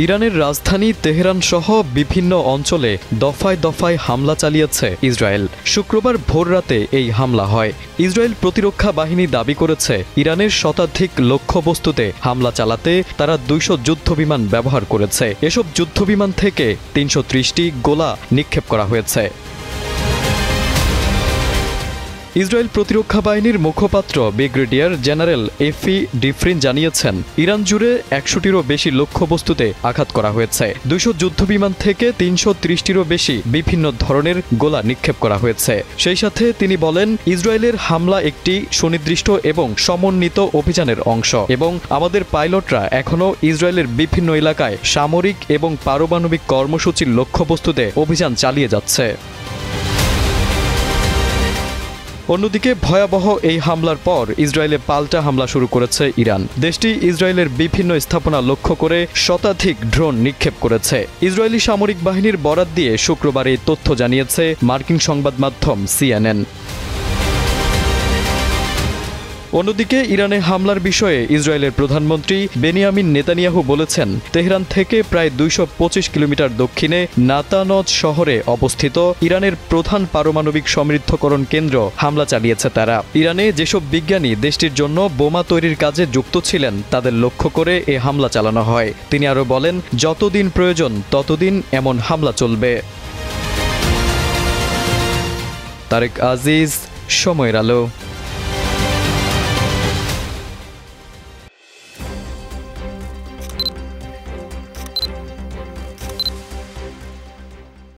ইরানের রাজধানী তেহরান সহ বিভিন্ন অঞ্চলে দফায় দফায় হামলা চালিয়েছে ইসরায়েল। শুক্রবার ভোররাতে এই হামলা হয়। ইসরায়েল প্রতিরক্ষা বাহিনী দাবি করেছে, ইরানের শতাধিক লক্ষ্যবস্তুতে হামলা চালাতে তারা ২০০ যুদ্ধবিমান ব্যবহার করেছে। এসব যুদ্ধবিমান থেকে ৩৩০টি গোলা নিক্ষেপ করা হয়েছে। ইসরায়েল প্রতিরক্ষা বাহিনীর মুখপাত্র ব্রিগেডিয়ার জেনারেল এফি ডিফ্রিন জানিয়েছেন, ইরান জুড়ে ১০০টিরও বেশি লক্ষ্যবস্তুতে আঘাত করা হয়েছে। ২০০ যুদ্ধবিমান থেকে ৩৩০টিরও বেশি বিভিন্ন ধরনের গোলা নিক্ষেপ করা হয়েছে। সেই সাথে তিনি বলেন, ইসরায়েলের হামলা একটি সুনির্দিষ্ট এবং সমন্বিত অভিযানের অংশ এবং আমাদের পাইলটরা এখনও ইসরায়েলের বিভিন্ন এলাকায় সামরিক এবং পারমাণবিক কর্মসূচির লক্ষ্যবস্তুতে অভিযান চালিয়ে যাচ্ছে। অন্যদিকে ভয়াবহ এই হামলার পর ইসরায়েলে পাল্টা হামলা শুরু করেছে ইরান। দেশটি ইসরায়েলের বিভিন্ন স্থাপনা লক্ষ্য করে শতাধিক ড্রোন নিক্ষেপ করেছে। ইসরায়েলি সামরিক বাহিনীর বরাত দিয়ে শুক্রবার এই তথ্য জানিয়েছে মার্কিন সংবাদ মাধ্যম CNN। অন্যদিকে ইরানে হামলার বিষয়ে ইসরায়েলের প্রধানমন্ত্রী বেনিয়ামিন নেতানিয়াহু বলেছেন, তেহরান থেকে প্রায় ২২৫ কিলোমিটার দক্ষিণে নাতানজ শহরে অবস্থিত ইরানের প্রধান পারমাণবিক সমৃদ্ধকরণ কেন্দ্র হামলা চালিয়েছে তারা। ইরানে যেসব বিজ্ঞানী দেশটির জন্য বোমা তৈরির কাজে যুক্ত ছিলেন তাদের লক্ষ্য করে এ হামলা চালানো হয়। তিনি আরও বলেন, যতদিন প্রয়োজন ততদিন এমন হামলা চলবে। তারেক আজিজ, সময়ের আলো।